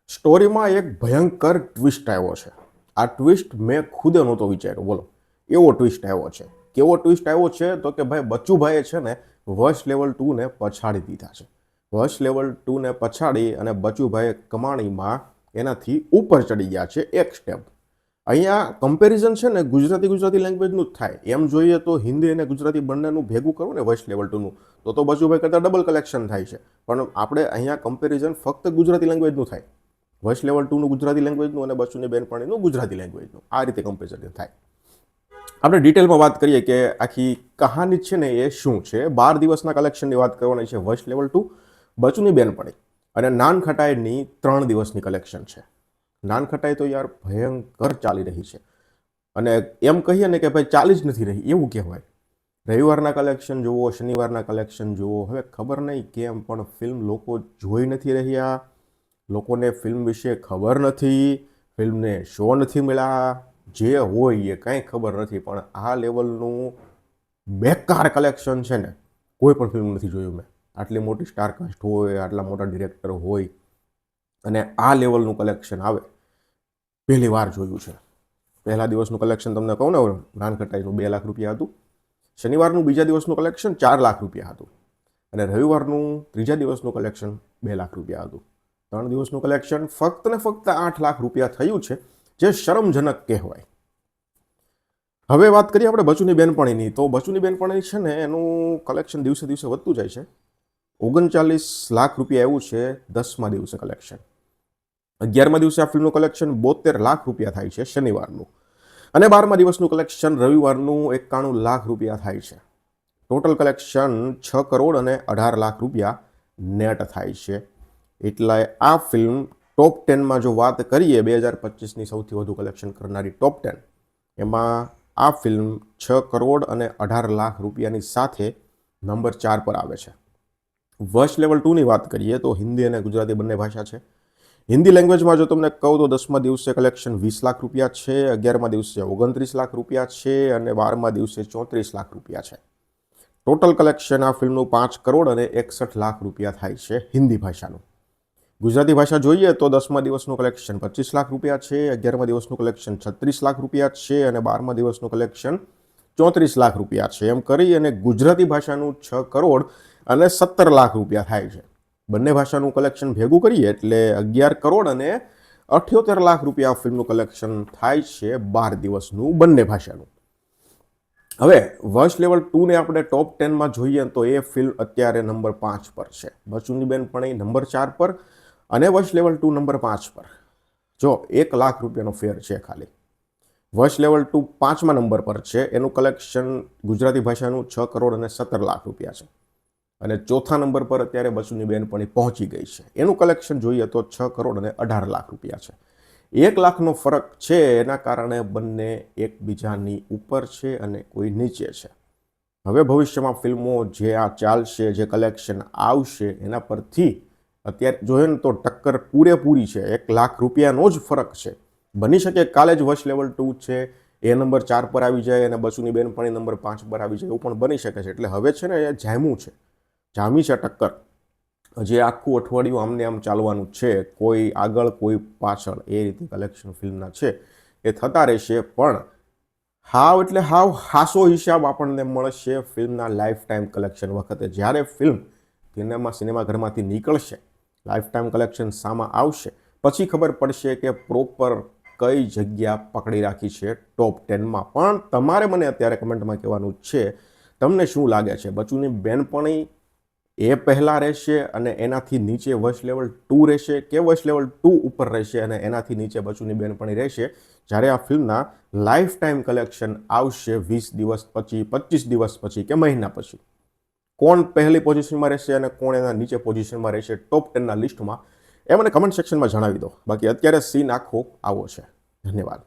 સ્ટોરીમાં એક ભયંકર ટ્વિસ્ટ આવ્યો છે. આ ટ્વિસ્ટ મેં ખુદે નહોતો વિચાર્યો. બોલો, એવો ટ્વિસ્ટ આવ્યો છે. કેવો ટ્વિસ્ટ આવ્યો છે તો કે ભાઈ બચ્ચુભાઈએ છે ને વશ લેવલ 2 ને પછાડી દીધા છે. વશ લેવલ 2 ને પછાડી અને બચ્ચુભાઈએ કમાણીમાં એનાથી ઉપર ચડી ગયા છે એક સ્ટેપ. અહીંયા કમ્પેરિઝન છે ને ગુજરાતી લેંગ્વેજનું જ થાય. એમ જોઈએ તો હિન્દી અને ગુજરાતી બંનેનું ભેગું કરવું ને વશ લેવલ 2નું તો બચ્ચુભાઈ કરતાં ડબલ કલેક્શન થાય છે. પણ આપણે અહીંયા કમ્પેરિઝન ફક્ત ગુજરાતી લેંગ્વેજનું થાય. વશ લેવલ 2નું ગુજરાતી લેંગ્વેજનું અને બચ્ચુની બેનપણીનું ગુજરાતી લેંગ્વેજનું આ રીતે કમ્પેરિઝન થાય. આપણે ડિટેલમાં વાત કરીએ કે આખી કહાની છે ને એ શું છે. 12 દિવસના કલેક્શનની વાત કરવાની છે. વશ લેવલ 2, બચ્ચુની બેનપણી અને નાનખટાઈની 3 દિવસની કલેક્શન છે. નાનખટાઈ તો યાર ભયંકર ચાલી રહી છે અને એમ કહીએ ને કે ભાઈ ચાલી જ નથી રહી એવું કહેવાય. રવિવારના કલેક્શન જુઓ, શનિવારના કલેક્શન જુઓ, હવે ખબર નહીં કેમ પણ ફિલ્મ લોકો જોઈ નથી રહ્યા. લોકોને ફિલ્મ વિશે ખબર નથી, ફિલ્મને શો નથી મળ્યા, જે હોય એ કાંઈ ખબર નથી. પણ આ લેવલનું બેકાર કલેક્શન છે ને કોઈ પણ ફિલ્મ નથી જોયું મેં. આટલી મોટી સ્ટારકાસ્ટ હોય, આટલા મોટા ડિરેક્ટર હોય અને આ લેવલનું કલેક્શન આવે પહેલી વાર જોયું છે. પહેલા દિવસનું કલેક્શન તમને કહું ને, નાનખટાઈનું 2 લાખ રૂપિયા હતું. શનિવારનું બીજા દિવસનું કલેક્શન 4 લાખ રૂપિયા હતું અને રવિવારનું ત્રીજા દિવસનું કલેક્શન 2 લાખ રૂપિયા હતું. 3 દિવસનું કલેક્શન ફક્ત ને ફક્ત 8 લાખ રૂપિયા થયું છે, જે શરમજનક કહેવાય. હવે વાત કરીએ આપણે બચ્ચુની બેનપણીની. તો બચ્ચુની બેનપણી છે ને એનું કલેક્શન દિવસે દિવસે વધતું જાય છે. 39 લાખ રૂપિયા એવું છે 10મા દિવસે કલેક્શન. 11મા દિવસે આ ફિલ્મનું કલેક્શન 72 લાખ રૂપિયા થાય છે શનિવારનું અને 12મા દિવસનું કલેક્શન રવિવારનું 91 લાખ રૂપિયા થાય છે. ટોટલ કલેક્શન 6 કરોડ અને 18 લાખ રૂપિયા નેટ થાય છે. એટલે આ ફિલ્મ ટોપ 10માં જો વાત કરીએ 2025ની સૌથી વધુ કલેક્શન કરનારી ટોપ 10, એમાં આ ફિલ્મ 6 કરોડ અને 18 લાખ રૂપિયાની સાથે નંબર 4 પર આવે છે. વશ લેવલ 2ની વાત કરીએ તો હિન્દી અને ગુજરાતી બંને ભાષા છે. હિન્દી લેંગ્વેજમાં જો તમને કહું તો 10મા દિવસે કલેક્શન 20 લાખ રૂપિયા છે, 11મા દિવસે 29 લાખ રૂપિયા છે અને 12મા દિવસે 34 લાખ રૂપિયા છે. ટોટલ કલેક્શન આ ફિલ્મનું 5 કરોડ અને 61 લાખ રૂપિયા થાય છે હિન્દી ભાષાનું. ગુજરાતી ભાષા જોઈએ તો 10મા દિવસનું કલેક્શન 25 લાખ રૂપિયા છે, 11મા દિવસનું કલેક્શન 36 લાખ રૂપિયા છે અને 12મા દિવસનું કલેક્શન 34 લાખ રૂપિયા છે. એમ કરી અને ગુજરાતી ભાષાનું 6 કરોડ અને 17 લાખ રૂપિયા થાય છે. બંને ભાષાનું કલેક્શન ભેગું કરીએ એટલે 11 કરોડ અને 78 લાખ રૂપિયા ફિલ્મનું કલેક્શન થાય છે 12 દિવસનું બંને ભાષાનું. હવે વશ લેવલ 2ને આપણે ટોપ 10માં જોઈએ તો એ ફિલ્મ અત્યારે નંબર 5 પર છે. બચ્ચુની બેનપણી નંબર 4 પર અને વશ લેવલ 2 નંબર 5 પર. જો 1 લાખ રૂપિયાનો ફેર છે ખાલી. વશ લેવલ 2 5મા નંબર પર છે. એનું કલેક્શન ગુજરાતી ભાષાનું 6 કરોડ અને 17 લાખ રૂપિયા છે અને ચોથા નંબર પર અત્યારે બચ્ચુની બેનપણી પહોંચી ગઈ છે. એનું કલેક્શન જોઈએ તો 6 કરોડ અને 18 લાખ રૂપિયા છે. 1 લાખનો ફરક છે. એના કારણે બંને એકબીજાની ઉપર છે અને કોઈ નીચે છે. હવે ભવિષ્યમાં ફિલ્મો જે આ ચાલશે, જે કલેક્શન આવશે, એના પરથી અત્યારે જોઈએ ને તો ટક્કર પૂરેપૂરી છે. 1 લાખ રૂપિયાનો જ ફરક છે. બની શકે કાલે જ વશ લેવલ 2 છે એ નંબર 4 પર આવી જાય અને બચ્ચુની બેનપણી નંબર 5 પર આવી જાય, એવું પણ બની શકે છે. એટલે હવે છે ને એ જામી છે ટક્કર. જે આખું અઠવાડિયું આમને આમ ચાલવાનું છે, કોઈ આગળ કોઈ પાછળ, એ રીતે કલેક્શન ફિલ્મના છે એ થતા રહેશે. પણ હાવ એટલે હાવ હાસો હિસાબ આપણને મળશે ફિલ્મના લાઈફ ટાઈમ કલેક્શન વખતે. જ્યારે ફિલ્મ સિનેમાઘરમાંથી નીકળશે, લાઈફ ટાઈમ કલેક્શન સામે આવશે, પછી ખબર પડશે કે પ્રોપર કઈ જગ્યા પકડી રાખી છે ટોપ 10માં. પણ તમારે મને અત્યારે કમેન્ટમાં કહેવાનું છે, તમને શું લાગે છે બચ્ચુની બેનપણી એ પહેલાં રહેશે અને એનાથી નીચે વશ લેવલ 2 રહેશે કે વશ લેવલ 2 ઉપર રહેશે અને એનાથી નીચે બચ્ચુની બેનપણી રહેશે જ્યારે આ ફિલ્મના લાઈફ ટાઈમ કલેક્શન આવશે 20 દિવસ પછી, 25 દિવસ પછી કે મહિના પછી? કોણ પહેલી પોઝિશનમાં રહેશે અને કોણ એના નીચે પોઝિશનમાં રહેશે ટોપ 10ના લિસ્ટમાં, એ મને કમેન્ટ સેક્શનમાં જણાવી દો. બાકી અત્યારે સીન આખો આવો છે. ધન્યવાદ.